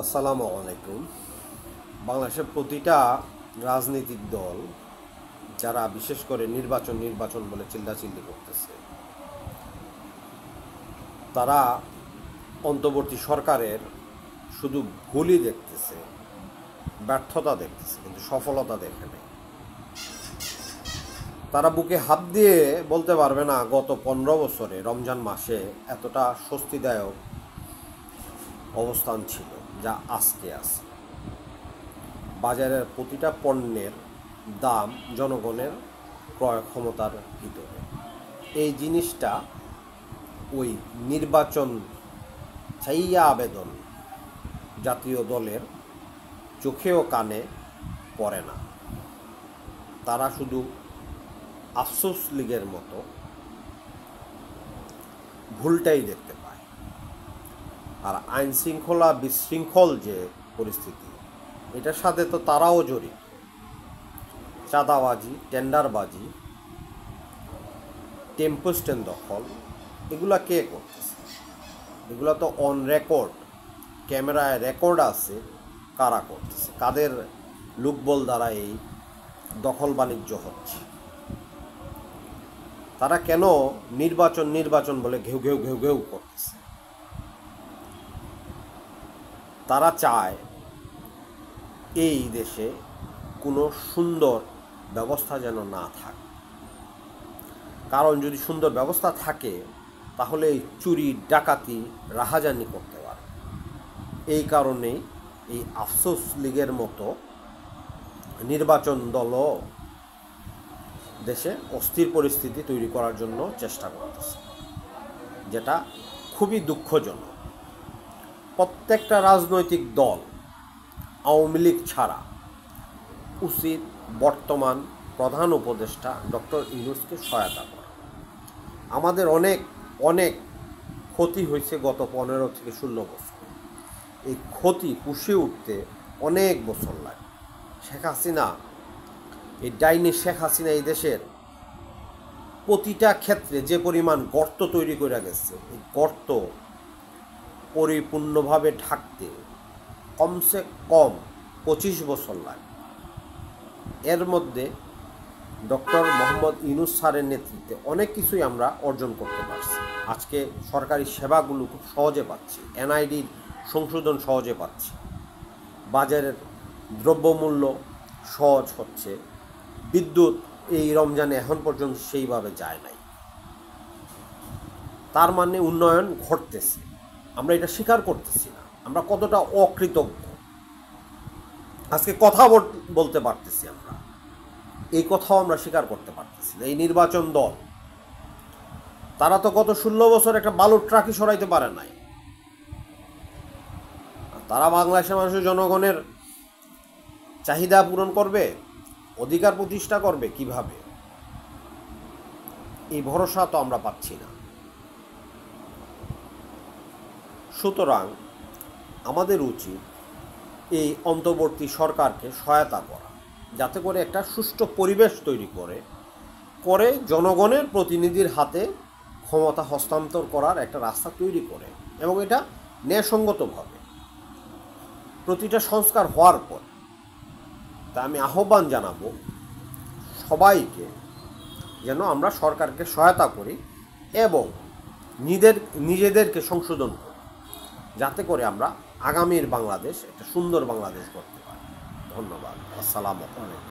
আসসালামু আলাইকুম। বাংলাদেশের প্রতিটা রাজনৈতিক দল যারা বিশেষ করে নির্বাচন নির্বাচন বলে চিল্লাচিল্লি করতেছে, তারা অন্তর্বর্তী সরকারের শুধু ভুলই দেখতেছে, ব্যর্থতা দেখতেছে, কিন্তু সফলতা দেখে নেই। তারা বুকে হাত দিয়ে বলতে পারবে না গত 15 বছরে রমজান মাসে এতটা স্বস্তিদায়ক অবস্থান ছিল যা আজকে আছে। বাজারের প্রতিটা পণ্যের দাম জনগণের ক্রয় ক্ষমতার ভিতরে। এই জিনিসটা ওই নির্বাচন চাইয়া আবেদন জাতীয় দলের চোখে ও কানে পড়ে না। তারা শুধু আফসোস লীগের মতো ভুলটাই দেখতে পায়। আর আইন শৃঙ্খলা বিশৃঙ্খল যে পরিস্থিতি, এটার সাথে তো তারাও জড়িত। চাঁদাবাজি, টেন্ডারবাজি, টেম্পো স্ট্যান্ড দখল, এগুলা কে করতেছে? এগুলা তো অন রেকর্ড, ক্যামেরায় রেকর্ড আছে কারা করতেছে, কাদের লোকবল দ্বারা এই দখল বাণিজ্য হচ্ছে। তারা কেন নির্বাচন নির্বাচন বলে ঘেউ ঘেউ ঘেউ ঘেউ করতেছে? তারা চায় এই দেশে কোনো সুন্দর ব্যবস্থা যেন না থাকে। কারণ যদি সুন্দর ব্যবস্থা থাকে তাহলে চুরি, ডাকাতি, রাহাজানি করতে পারে। এই কারণেই এই আফসোস লীগের মতো নির্বাচন দলও দেশে অস্থির পরিস্থিতি তৈরি করার জন্য চেষ্টা করতেছে, যেটা খুবই দুঃখজনক। প্রত্যেকটা রাজনৈতিক দল, আওয়ামী লীগ ছাড়া, উচিত বর্তমান প্রধান উপদেষ্টা ডক্টর ইউনূসকে সহায়তা করা। আমাদের অনেক অনেক ক্ষতি হয়েছে গত 15 থেকে 16 বছর। এই ক্ষতি পুষিয়ে উঠতে অনেক বছর লাগে। শেখ হাসিনা, এই ডাইনি শেখ হাসিনা এই দেশের প্রতিটা ক্ষেত্রে যে পরিমাণ গর্ত তৈরি করে গেছে, এই গর্ত পরিপূর্ণভাবে ঢাকতে কমসে কম 25 বছর লাগে। এর মধ্যে ডক্টর মোহাম্মদ ইউনূস স্যারের নেতৃত্বে অনেক কিছুই আমরা অর্জন করতে পারছি। আজকে সরকারি সেবাগুলো খুব সহজে পাচ্ছি, এনআইডির সংশোধন সহজে পাচ্ছি, বাজারের দ্রব্যমূল্য সহজ হচ্ছে, বিদ্যুৎ এই রমজানে এখন পর্যন্ত সেইভাবে যায় নাই। তার মানে উন্নয়ন ঘটতেছে, আমরা এটা স্বীকার করতেছি না। আমরা কতটা অকৃতজ্ঞ, আজকে কথা বলতে পারতেছি আমরা, এই কথাও আমরা স্বীকার করতে পারতেছি না। এই নির্বাচন দল, তারা তো গত 16 বছর একটা বালুর ট্রাকই সরাইতে পারে নাই। তারা বাংলাদেশের মানুষের জনগণের চাহিদা পূরণ করবে, অধিকার প্রতিষ্ঠা করবে কিভাবে? এই ভরসা তো আমরা পাচ্ছি না। সুতরাং আমাদের উচিত এই অন্তর্বর্তী সরকারকে সহায়তা করা, যাতে করে একটা সুষ্ঠু পরিবেশ তৈরি করে জনগণের প্রতিনিধির হাতে ক্ষমতা হস্তান্তর করার একটা রাস্তা তৈরি করে, এবং এটা ন্যায়সঙ্গতভাবে প্রতিটা সংস্কার হওয়ার পর। তা আমি আহ্বান জানাবো সবাইকে যেন আমরা সরকারকে সহায়তা করি এবং নিজেদেরকে সংশোধন করি, যাতে করে আমরা আগামীর বাংলাদেশ একটা সুন্দর বাংলাদেশ করতে পারি। ধন্যবাদ। আসসালামু আলাইকুম।